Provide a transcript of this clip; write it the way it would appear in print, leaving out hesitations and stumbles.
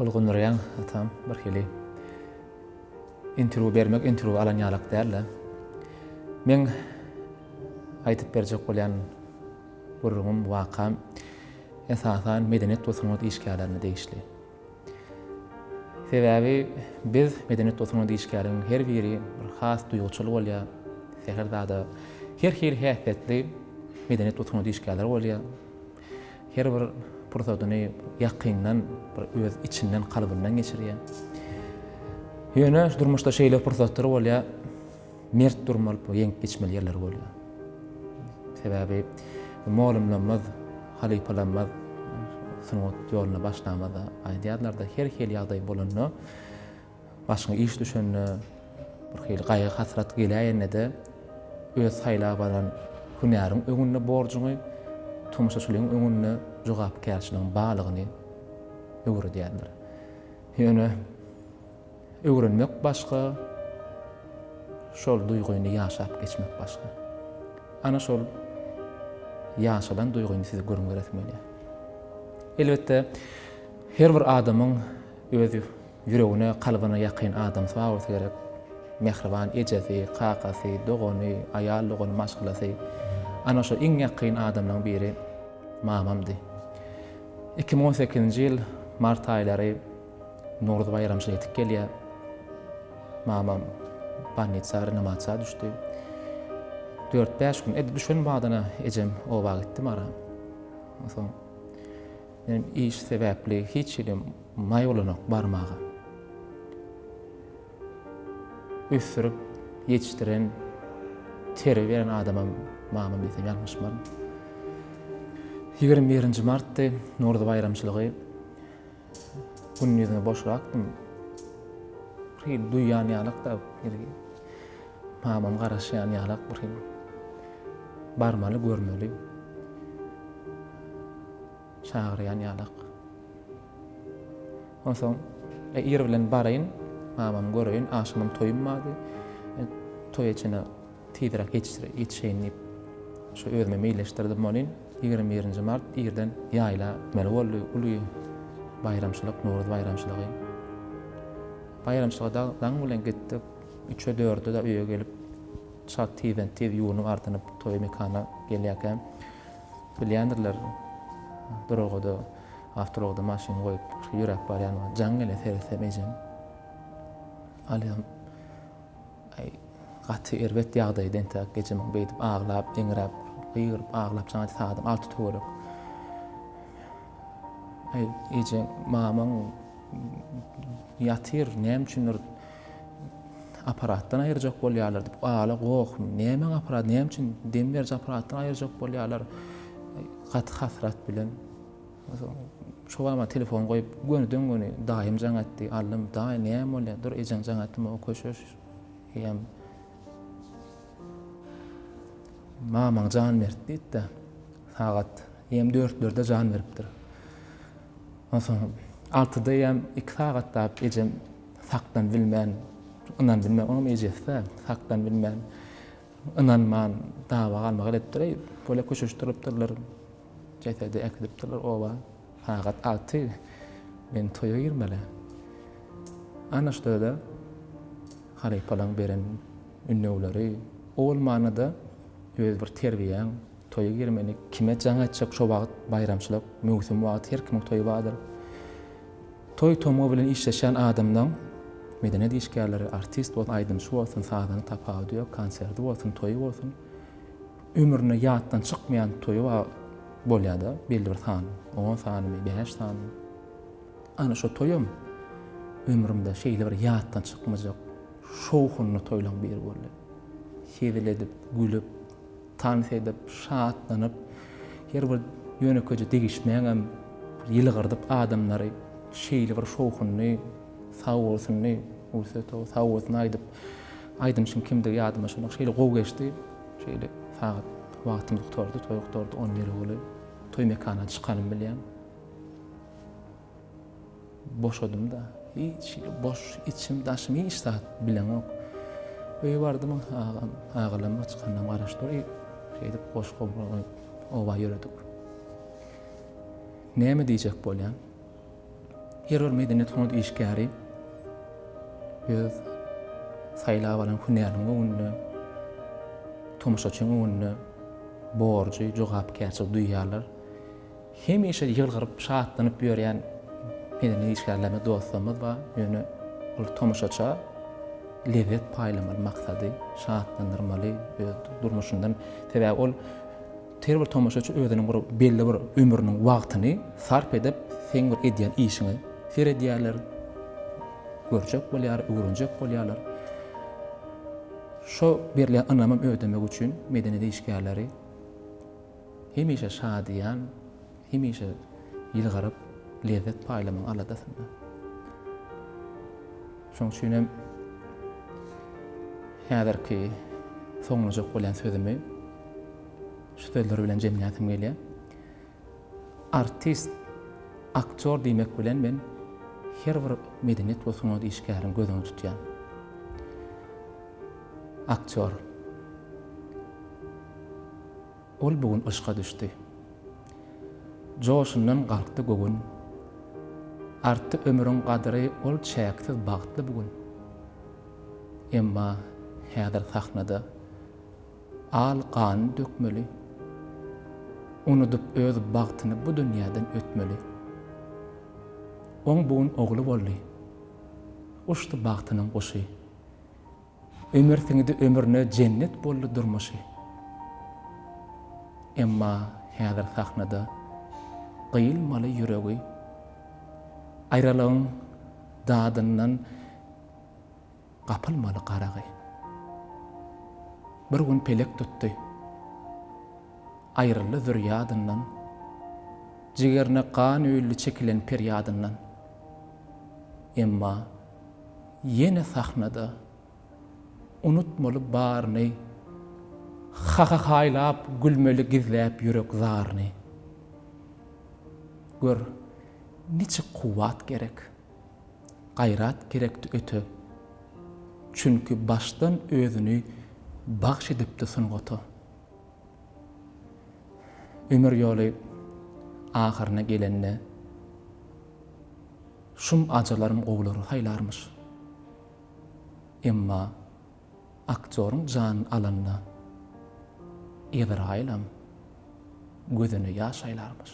Tolgunuryan atam bir hili interview bermek, interview alan ýalak däl. Men aýtyp berjek bolýan gurrumum wakam esasan medeniýet we sanat işgärlerini değişli. Sebäbi biz medeniýet we sanat işgärleriniň her biri bir has duýguçylyk bolýar. Sehirdada her häsiýetli medeniýet we sanat işgärleri bolýar. Her bir proseduny ýakyndan bir öz içinden kalbyndan geçirýär. Ýöne durmuşda şeýle pursatlar bolýar. Mert durmaly, ýeňip geçmeli ýerler bolýar. Sebäbi molumlanmaz, halypalanmaz sanat ýoluna başlamada aýdýarlarda her hil ýagdaý bolanda başyňa iş düşende bir hil gaýgy hasrat gelýärinde öz saýlabadan hünäriň öňünde borjuny tumuşaçylygyň öňünde jogapkärçiligiň baglygyny öwredýärler. Ýöne öwrenmek başga, şol duýguny ýaşap geçmek başga. Ana şol ýaşalan duýguny size görüň etmeli. Elbetde her bir adamyň öz ýüregine, kalbyna ýakyn adam sawat gerek. Mehriban ejesi, kakasy, dogony, aýallygyny maşgylasy. Ana şol iň ýakyn adamlaryň biri mamamdy. 2018-nji ýyl mart aýlary Nurdy bayramçylyk etip gelýär. Mamam banitsary namaza düşdi. 4-5 gün edip düşen badana ejem o wagtdy mara. Oson benim iş sebäpli hiç ilim maýolanak barmagy. Üsürüp ýetişdiren, teri beren adamam mamam desem ýalňyşmar. 21-nji martda Nurdy bayramçylygy bunun ýüzüne boş baktım. Bir duýan ýalyk da mamam garaşýan ýalyk bir barmaly görmeli. Çağırýan ýalyk. Onsoň ýer bilen baraýyn, mamam görýän, aşymam toýunmady. Toý içine tiýdirek ýetişýänip şu özüme meýleşdirdim bolyn. 21-nji mart ýerden ýaýla meli boldy, uly bayramçylyk, Nurdy bayramçylygy. Bayramçylykdan bilen gitdik. 3-e 4-de de öýe gelip çat tiýden tiýip ýuwunyp artynyp toý mekana gelýärken bilýändirler. Durogda awtologda maşyn goýup ýürek barýan jaňyla sersem ejem. Alyam gaty erbet ýagdaýdan tak gejemi beýdip aglap, eňirap, gyýryp aglap jaňa sadym alty töwerek. Ejem mamam ýatyr näme üçindir aparatdan aýyrjak bolýarlar diýip ala gok, näme aparat, näme üçin dem berjek aparatdan aýyrjak bolýarlar. Gaty hasrat bilen şowama telefon goýup göni daýym jaňatdy alym daýy näme bolýar dur ejen jaňatmy o köşeş hem mamam jan berdi de sagat 24-de jan beripdir. Onsoň 6-da hem 2 sagatda ejem sakdan bilmän, ondan bilmän, onu ejese sakdan bilmän, inanman dawa galmak edipdir. Bola köşeşdiripdirler. Jetede ekdipdirler oba. Sagat 6 men toýa girmeli. Ana şoda halypalan beren ünlüleri olmanada öz bir terbiýäň toýa girmeli. Kime jaňa çyk şo wagt bayramçylyk, möhüm wagt her kim toýa badyr. Toy tomu bilen işleşen adamdan medeniýet işgärleri, artist bolsun, aýdymçy bolsun, sahany tapawdy, konserdi bolsun, toýy bolsun. Ömrüne ýatdan çykmaýan toýy bolýar-da, belli bir san, 10 sanymy, 5 sanymy. Ana şo toýum ömrümde şeýle bir ýatdan çykmajak şowhunly toýlan bir boldy. Şeýledip, gülüp, tans edip, şatlanyp, her bir ýöne köje degişmeýän ýylgyrdyp adamlary şeýle bir şowhunly, sawolsunly, ulsato sawolsun aýdymşyň kimdir ýadyma şonu şeýle gowy geçdi, şeýle sagat wagtymyz tutardy, toýy tutardy, 10 ýere boly. Toý mekana çykalym bilýän. Boşadym da, hiç boş içim daşym hiç saat bilen ok. Öýe bardym, agylama çykandym garaşdyr, şeýle boş gowy oba ýöredik. Näme diýjek bolýan? her bir medeniyet honu işgäri öz saýlap alan hünäriň öňünde tomaşaçyň öňünde borjy jogapkärçilik duýýarlar. Hemişe ýylgyryp şatlanyp ýörýän medeniyet işgärlerine dostlarymyz bar. Ýöne ol tomaşaça lezzet paýlamaly maksady şatlandyrmaly öz durmuşyndan. Sebäbi ol her bir tomaşaçy özüniň bir belli bir ömrüniň wagtyny sarp edip sen bir edýän işini seredýärler. Görjek bolýar, öwrenjek bolýarlar. Şo berle anlamam ödemek üçin medeniyet işgärleri hemişe şadiýan, hemişe ýylgyryp lezzet paýlamaň aladasynda. Şoň üçin hem häzirki soňlujak bolan sözümi şu sözler bilen jemlätim gelýär. Artist, aktör diýmek bilen men her bir medeniyet we sanat işgärini gözüňe tutýan. Aktör. Ol bugun ışga düşdi. Joşundan galkdy gögün. Artdy ömrüň gadry ol çäksiz bagtly bugun. Emma häzir sahnada al kan dökmeli. Unutup öz bagtyny bu dünýäden ötmeli. Oň bugun ogly boldy. Uşdy bagtynyň goşy. Ömür siňidi ömürne cennet boldy durmaşy. Emma häzir sahnada gıylmaly ýüregi aýralyň dadyndan gapylmaly garagy. Bir gün pelek tutdy. Aýryly zürýadyndan, jigerne kan öýli çekilen peryadyndan. Emma ýene sahnada unutmaly barny, haýlap gülmeli gizläp ýürek zarny. Gör, niçe kuwat gerek, gaýrat gerekdi ötü. Çünkü baştan özünü bagş edipdi sungaty. Ömür ýoly ahyryna gelende şum ajalarym gowlary haýlarmyş. Emma aktörüň jan alanyna Edraýlam gözüne ýaş aýlarmyş.